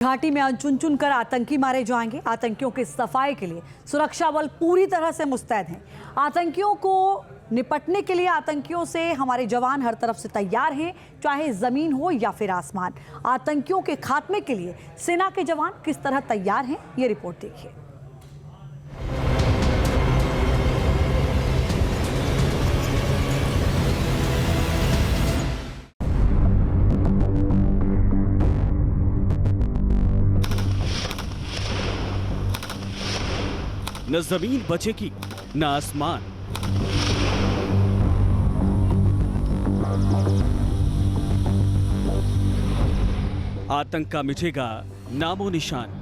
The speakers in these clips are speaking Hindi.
घाटी में चुन चुन कर आतंकी मारे जाएंगे। आतंकियों की सफाई के लिए सुरक्षा बल पूरी तरह से मुस्तैद हैं। आतंकियों को निपटने के लिए आतंकियों से हमारे जवान हर तरफ से तैयार हैं, चाहे जमीन हो या फिर आसमान। आतंकियों के खात्मे के लिए सेना के जवान किस तरह तैयार हैं, ये रिपोर्ट देखिए। न जमीन बचेगी न आसमान। आतंक का मिटेगा नामो निशान।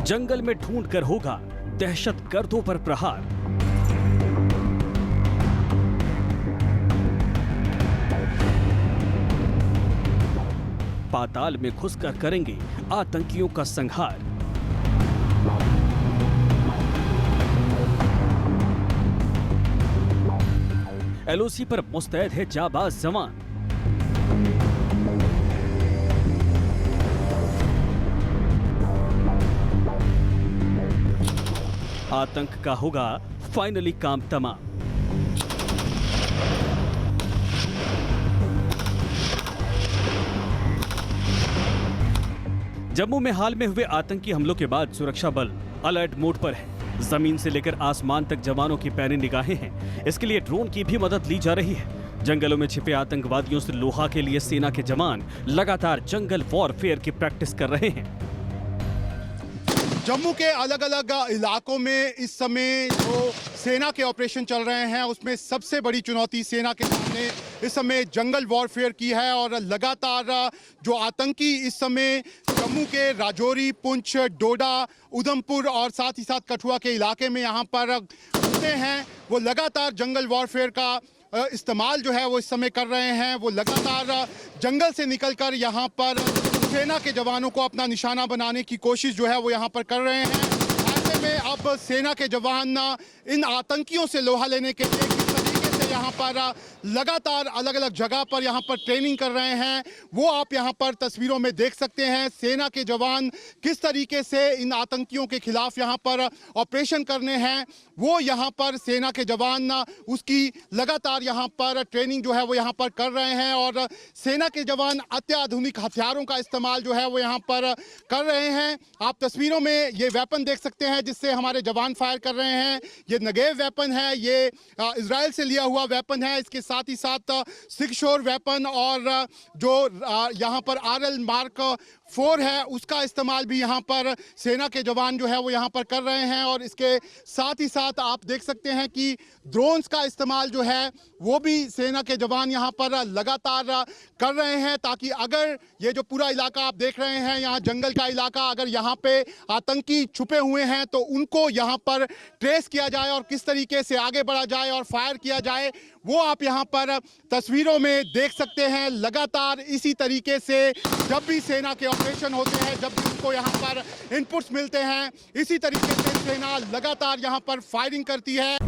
जंगल में ढूंढकर होगा दहशत गर्दों पर प्रहार। पाताल में घुसकर करेंगे आतंकियों का संहार। एलओसी पर मुस्तैद है जाबाज जवान। आतंक का होगा फाइनली काम तमाम। जम्मू में हाल में हुए आतंकी हमलों के बाद सुरक्षा बल अलर्ट मोड पर है। जमीन से लेकर आसमान तक जवानों की पैनी निगाहें हैं। इसके लिए ड्रोन की भी मदद ली जा रही है। जंगलों में छिपे आतंकवादियों से लोहा के लिए सेना के जवान लगातार जंगल वॉरफेयर की प्रैक्टिस कर रहे हैं। जम्मू के अलग अलग इलाकों में इस समय जो सेना के ऑपरेशन चल रहे हैं उसमें सबसे बड़ी चुनौती सेना के सामने इस समय जंगल वॉरफेयर की है। और लगातार जो आतंकी इस समय जम्मू के राजौरी, पुंछ, डोडा, उधमपुर और साथ ही साथ कठुआ के इलाके में यहाँ पर घूमते हैं, वो लगातार जंगल वॉरफेयर का इस्तेमाल जो है वो इस समय कर रहे हैं। वो लगातार जंगल से निकलकर यहाँ पर सेना के जवानों को अपना निशाना बनाने की कोशिश जो है वो यहाँ पर कर रहे हैं। ऐसे में अब सेना के जवान इन आतंकियों से लोहा लेने के लिए किस तरीके से यहाँ पर लगातार अलग अलग जगह पर यहाँ पर ट्रेनिंग कर रहे हैं, वो आप यहाँ पर तस्वीरों में देख सकते हैं। सेना के जवान किस तरीके से इन आतंकियों के खिलाफ यहाँ पर ऑपरेशन करने हैं, वो यहाँ पर सेना के जवान उसकी लगातार यहाँ पर ट्रेनिंग जो है वो यहाँ पर कर रहे हैं। और सेना के जवान अत्याधुनिक हथियारों का इस्तेमाल जो है वो यहाँ पर कर रहे हैं। आप तस्वीरों में ये वेपन देख सकते हैं जिससे हमारे जवान फायर कर रहे हैं। ये नगेव वेपन है, ये इजराइल से लिया हुआ वेपन है। इसके साथ ही साथ सिक्सोर वेपन और जो यहाँ पर RL Mark 4 है उसका इस्तेमाल भी यहाँ पर सेना के जवान जो है वो यहाँ पर कर रहे हैं। और इसके साथ ही साथ आप देख सकते हैं कि ड्रोन्स का इस्तेमाल जो है वो भी सेना के जवान यहाँ पर लगातार कर रहे हैं, ताकि अगर ये जो पूरा इलाका आप देख रहे हैं, यहाँ जंगल का इलाका, अगर यहाँ पे आतंकी छुपे हुए हैं तो उनको यहाँ पर ट्रेस किया जाए और किस तरीके से आगे बढ़ा जाए और फायर किया जाए, वो आप यहाँ पर तस्वीरों में देख सकते हैं। लगातार इसी तरीके से जब भी सेना के ऑपरेशन होते हैं, जब भी उनको यहाँ पर इनपुट्स मिलते हैं, इसी तरीके से सेना लगातार यहाँ पर फायरिंग करती है।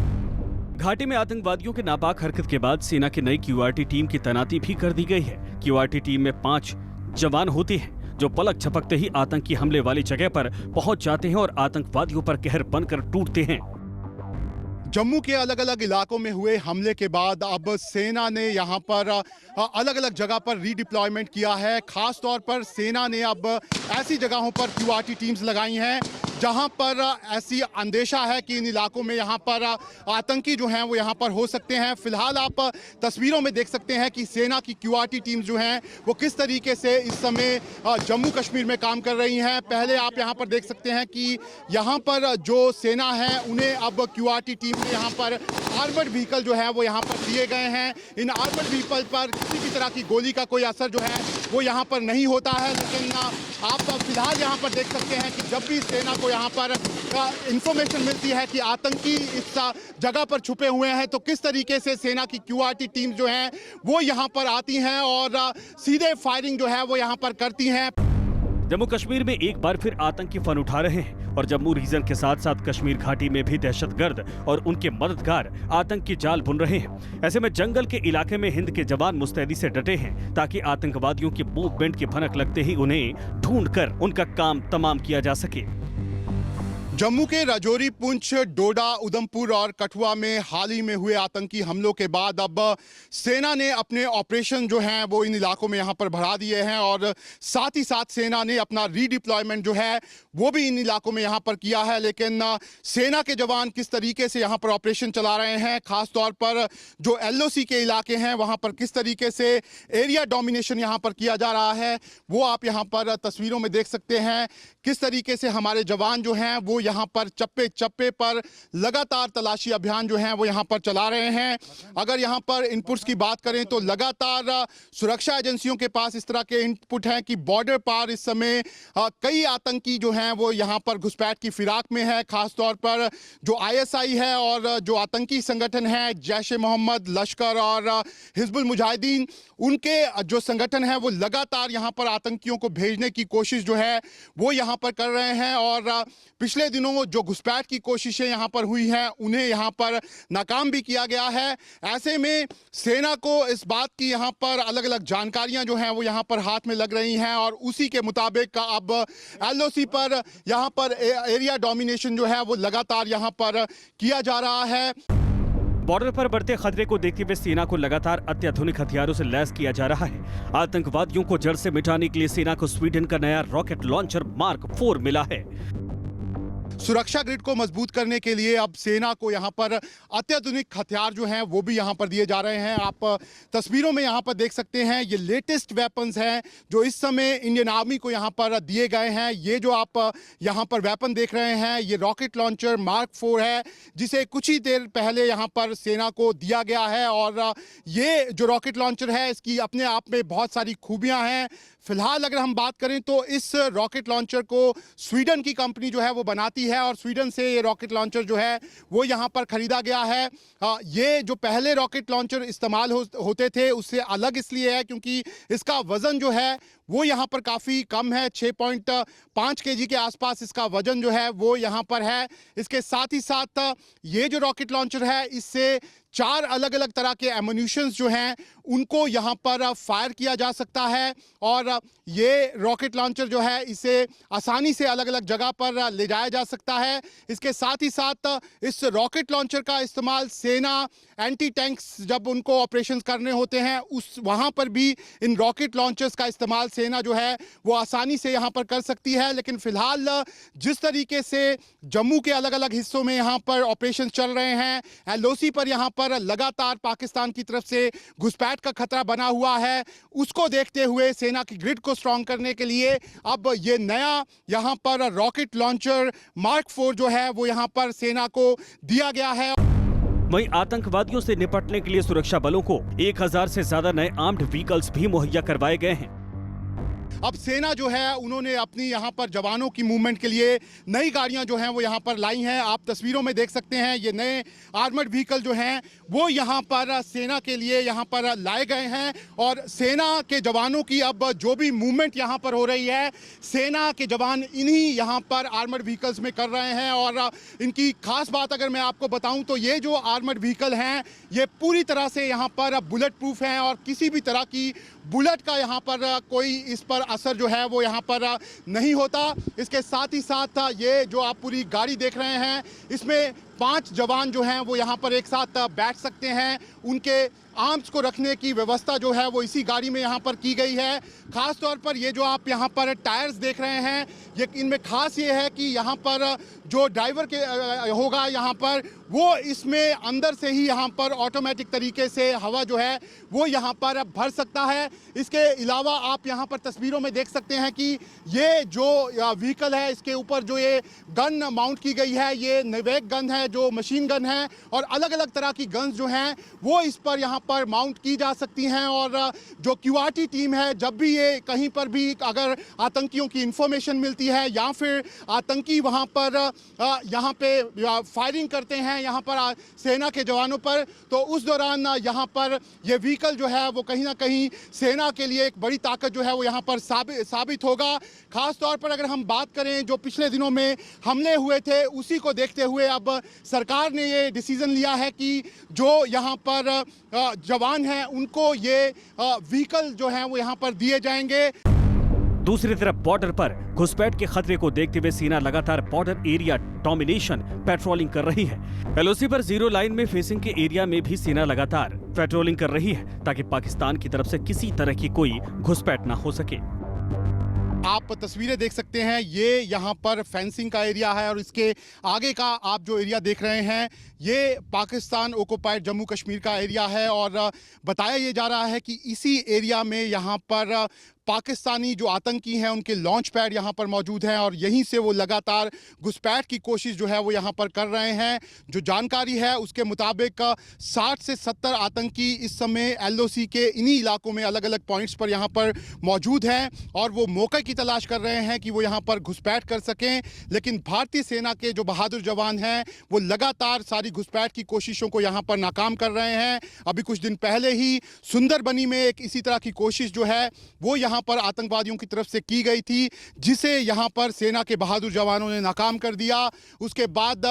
घाटी में आतंकवादियों के नापाक हरकत के बाद सेना की नई QRT टीम की तैनाती भी कर दी गई है। QRT टीम में 5 जवान होते हैं जो पलक झपकते ही आतंकी हमले वाली जगह पर पहुंच जाते हैं और आतंकवादियों पर कहर बनकर टूटते हैं। जम्मू के अलग अलग इलाकों में हुए हमले के बाद अब सेना ने यहाँ पर अलग अलग जगह पर रीडिप्लॉयमेंट किया है। खास तौर पर सेना ने अब ऐसी जगहों पर QRT टीम्स लगाई हैं जहां पर ऐसी अंदेशा है कि इन इलाकों में यहाँ पर आतंकी जो हैं वो यहाँ पर हो सकते हैं। फिलहाल आप तस्वीरों में देख सकते हैं कि सेना की QRT टीम्स जो हैं वो किस तरीके से इस समय जम्मू कश्मीर में काम कर रही हैं। पहले आप यहाँ पर देख सकते हैं कि यहाँ पर जो सेना है उन्हें अब QRT टीम ने यहाँ पर आर्मर्ड व्हीकल जो है वो यहाँ पर दिए गए हैं। इन आर्मर्ड व्हीकल पर किसी भी तरह की गोली का कोई असर जो है वो यहाँ पर नहीं होता है। लेकिन आप फिलहाल यहाँ पर देख सकते हैं कि जब भी सेना को यहाँ पर इंफॉर्मेशन मिलती है कि आतंकी इस जगह पर छुपे हुए हैं, तो किस तरीके से सेना की QRT टीम जो है वो यहाँ पर आती हैं और सीधे फायरिंग जो है वो यहाँ पर करती हैं। जम्मू कश्मीर में एक बार फिर आतंकी फन उठा रहे हैं और जम्मू रीजन के साथ साथ कश्मीर घाटी में भी दहशतगर्द और उनके मददगार आतंकी जाल बुन रहे हैं। ऐसे में जंगल के इलाके में हिंद के जवान मुस्तैदी से डटे हैं ताकि आतंकवादियों की मूवमेंट की भनक लगते ही उन्हें ढूंढकर उनका काम तमाम किया जा सके। जम्मू के राजौरी, पुंछ, डोडा, उधमपुर और कठुआ में हाल ही में हुए आतंकी हमलों के बाद अब सेना ने अपने ऑपरेशन जो हैं वो इन इलाकों में यहाँ पर बढ़ा दिए हैं और साथ ही साथ सेना ने अपना रीडिप्लॉयमेंट जो है वो भी इन इलाकों में यहाँ पर किया है। लेकिन सेना के जवान किस तरीके से यहाँ पर ऑपरेशन चला रहे हैं, खास तौर पर जो LOC के इलाके हैं वहाँ पर किस तरीके से एरिया डोमिनेशन यहाँ पर किया जा रहा है, वो आप यहाँ पर तस्वीरों में देख सकते हैं। किस तरीके से हमारे जवान जो हैं वो यहाँ पर चप्पे चप्पे पर लगातार तलाशी अभियान जो है वो यहाँ पर चला रहे हैं। अगर यहाँ पर इनपुट्स की बात करें तो लगातार सुरक्षा एजेंसियों के पास इस तरह के इनपुट हैं कि बॉर्डर पार इस समय कई आतंकी जो हैं वो यहाँ पर घुसपैठ की फिराक में है। खास तौर पर जो ISI है और जो आतंकी संगठन है जैश-ए-मोहम्मद, लश्कर और हिजबुल मुजाहिदीन, उनके जो संगठन है वो लगातार यहाँ पर आतंकियों को भेजने की कोशिश जो है वो यहाँ पर कर रहे हैं। और पिछले दिनों जो घुसपैठ की कोशिशें यहाँ पर हुई हैं उन्हें यहाँ पर नाकाम भी किया गया है। ऐसे में सेना को इस बात की यहाँ पर अलग अलग जानकारियां जो हैं वो यहाँ पर हाथ में लग रही हैं और उसी के मुताबिक अब LOC पर यहाँ पर एरिया डोमिनेशन जो है वो लगातार यहाँ पर किया जा रहा है। बॉर्डर पर बढ़ते खतरे को देखते हुए सेना को लगातार अत्याधुनिक हथियारों से लैस किया जा रहा है। आतंकवादियों को जड़ से मिटाने के लिए सेना को स्वीडन का नया रॉकेट लॉन्चर मार्क 4 मिला है। सुरक्षा ग्रिड को मजबूत करने के लिए अब सेना को यहाँ पर अत्याधुनिक हथियार जो हैं वो भी यहाँ पर दिए जा रहे हैं। आप तस्वीरों में यहाँ पर देख सकते हैं ये लेटेस्ट वेपन्स हैं जो इस समय इंडियन आर्मी को यहाँ पर दिए गए हैं। ये जो आप यहाँ पर वेपन देख रहे हैं ये रॉकेट लॉन्चर मार्क 4 है जिसे कुछ ही देर पहले यहाँ पर सेना को दिया गया है। और ये जो रॉकेट लॉन्चर है इसकी अपने आप में बहुत सारी खूबियाँ हैं। फिलहाल अगर हम बात करें तो इस रॉकेट लॉन्चर को स्वीडन की कंपनी जो है वो बनाती है और स्वीडन से ये रॉकेट लॉन्चर जो है वो यहाँ पर खरीदा गया है। ये जो पहले रॉकेट लॉन्चर इस्तेमाल होते थे उससे अलग इसलिए है क्योंकि इसका वज़न जो है वो यहाँ पर काफ़ी कम है। 6.5 kg के आसपास इसका वजन जो है वो यहाँ पर है। इसके साथ ही साथ ये जो रॉकेट लॉन्चर है इससे 4 अलग अलग तरह के एमुनिशंस जो हैं उनको यहाँ पर फायर किया जा सकता है। और ये रॉकेट लॉन्चर जो है इसे आसानी से अलग अलग जगह पर ले जाया जा सकता है। इसके साथ ही साथ इस रॉकेट लॉन्चर का इस्तेमाल सेना एंटी टैंक्स जब उनको ऑपरेशंस करने होते हैं उस वहाँ पर भी इन रॉकेट लॉन्चर्स का इस्तेमाल सेना जो है वो आसानी से यहाँ पर कर सकती है। लेकिन फिलहाल जिस तरीके से जम्मू के अलग अलग हिस्सों में यहाँ पर ऑपरेशन चल रहे हैं, LOC पर यहाँ पर लगातार पाकिस्तान की तरफ से घुसपैठ का खतरा बना हुआ है, उसको देखते हुए सेना की ग्रिड को स्ट्रांग करने के लिए अब ये नया यहाँ पर रॉकेट लॉन्चर मार्क 4 जो है वो यहाँ पर सेना को दिया गया है। वहीं आतंकवादियों से निपटने के लिए सुरक्षा बलों को 1000 से ज्यादा नए आर्म्ड व्हीकल्स भी मुहैया करवाए गए हैं। अब सेना जो है उन्होंने अपनी यहाँ पर जवानों की मूवमेंट के लिए नई गाड़ियाँ जो हैं वो यहाँ पर लाई हैं। आप तस्वीरों में देख सकते हैं ये नए आर्मर्ड व्हीकल जो हैं वो यहाँ पर सेना के लिए यहाँ पर लाए गए हैं। और सेना के जवानों की अब जो भी मूवमेंट यहाँ पर हो रही है सेना के जवान इन्हीं यहाँ पर आर्मर्ड व्हीकल्स में कर रहे हैं। और इनकी खास बात अगर मैं आपको बताऊँ तो ये जो आर्मर्ड व्हीकल हैं ये पूरी तरह से यहाँ पर बुलेट प्रूफ हैं और किसी भी तरह की बुलेट का यहाँ पर कोई इस पर असर जो है वो यहाँ पर नहीं होता। इसके साथ ही साथ ये जो आप पूरी गाड़ी देख रहे हैं इसमें 5 जवान जो हैं वो यहाँ पर एक साथ बैठ सकते हैं। उनके आर्म्स को रखने की व्यवस्था जो है वो इसी गाड़ी में यहाँ पर की गई है। खास तौर पर ये जो आप यहाँ पर टायर्स देख रहे हैं ये इनमें खास ये है कि यहाँ पर जो ड्राइवर के होगा यहाँ पर वो इसमें अंदर से ही यहाँ पर ऑटोमेटिक तरीके से हवा जो है वो यहाँ पर भर सकता है। इसके अलावा आप यहाँ पर तस्वीरों में देख सकते हैं कि ये जो व्हीकल है इसके ऊपर जो ये गन माउंट की गई है ये निवेक गन है है, जो मशीन गन है और अलग अलग तरह की गन्स जो हैं वो इस पर यहाँ पर माउंट की जा सकती हैं। और जो क्यूआरटी टीम है, जब भी ये कहीं पर भी अगर आतंकियों की इंफॉर्मेशन मिलती है या फिर आतंकी वहाँ पर यहाँ पे फायरिंग करते हैं यहाँ पर सेना के जवानों पर, तो उस दौरान यहाँ पर ये व्हीकल जो है वो कहीं ना कहीं सेना के लिए एक बड़ी ताकत जो है वो यहाँ पर साबित होगा। खास तौर पर अगर हम बात करें जो पिछले दिनों में हमले हुए थे, उसी को देखते हुए अब सरकार ने ये डिसीजन लिया है कि जो यहाँ पर जवान हैं उनको ये व्हीकल जो है वो यहाँ पर दिए जाएंगे। दूसरी तरफ बॉर्डर पर घुसपैठ के खतरे को देखते हुए सेना लगातार बॉर्डर एरिया डोमिनेशन पेट्रोलिंग कर रही है। एलओसी पर जीरो लाइन में फेसिंग के एरिया में भी सेना लगातार पेट्रोलिंग कर रही है ताकि पाकिस्तान की तरफ से किसी तरह की कोई घुसपैठ ना हो सके। आप तस्वीरें देख सकते हैं, ये यहाँ पर फेंसिंग का एरिया है और इसके आगे का आप जो एरिया देख रहे हैं ये पाकिस्तान ऑक्युपाइड जम्मू कश्मीर का एरिया है। और बताया ये जा रहा है कि इसी एरिया में यहाँ पर पाकिस्तानी जो आतंकी हैं उनके लॉन्च पैड यहाँ पर मौजूद हैं और यहीं से वो लगातार घुसपैठ की कोशिश जो है वो यहाँ पर कर रहे हैं। जो जानकारी है उसके मुताबिक 60 से 70 आतंकी इस समय एलओसी के इन्हीं इलाकों में अलग अलग पॉइंट्स पर यहाँ पर मौजूद हैं और वो मौके की तलाश कर रहे हैं कि वो यहाँ पर घुसपैठ कर सकें। लेकिन भारतीय सेना के जो बहादुर जवान हैं वो लगातार सारी घुसपैठ की कोशिशों को यहाँ पर नाकाम कर रहे हैं। अभी कुछ दिन पहले ही सुंदरबनी में एक इसी तरह की कोशिश जो है वो यहाँ पर आतंकवादियों की तरफ से की गई थी, जिसे यहाँ पर सेना के बहादुर जवानों ने नाकाम कर दिया। उसके बाद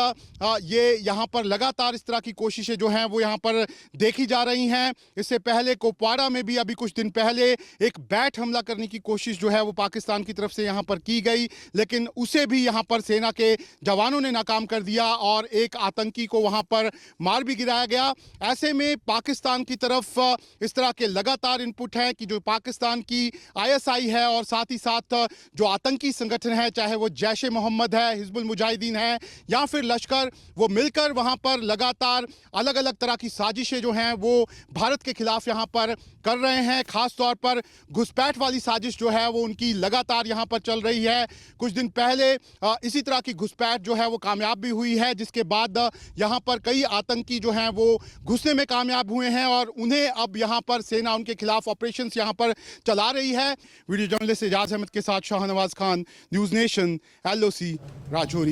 ये यहाँ पर लगातार इस तरह की कोशिशें जो हैं वो यहाँ पर देखी जा रही हैं। इससे पहले कुपवाड़ा में भी अभी कुछ दिन पहले एक बैट हमला करने की कोशिश जो है वो पाकिस्तान की तरफ से यहाँ पर की गई, लेकिन उसे भी यहाँ पर सेना के जवानों ने नाकाम कर दिया और एक आतंकी को वहाँ पर मार भी गिराया गया। ऐसे में पाकिस्तान की तरफ इस तरह के लगातार इनपुट है कि जो पाकिस्तान की आईएसआई है और साथ ही साथ जो आतंकी संगठन है, चाहे वो जैश ए मोहम्मद है, हिजबुल मुजाहिदीन है या फिर लश्कर, वो मिलकर वहाँ पर लगातार अलग अलग तरह की साजिशें जो हैं वो भारत के खिलाफ यहाँ पर कर रहे हैं। खास तौर पर घुसपैठ वाली साजिश जो है वो उनकी लगातार यहाँ पर चल रही है। कुछ दिन पहले इसी तरह की घुसपैठ जो है वो कामयाब भी हुई है, जिसके बाद यहाँ पर कई आतंकी जो हैं वो घुसने में कामयाब हुए हैं और उन्हें अब यहाँ पर सेना उनके खिलाफ ऑपरेशंस यहाँ पर चला रही है। वीडियो जर्नलिस्ट एजाज अहमद के साथ Shahnawaz Khan, news nation, LOC, Rajouri.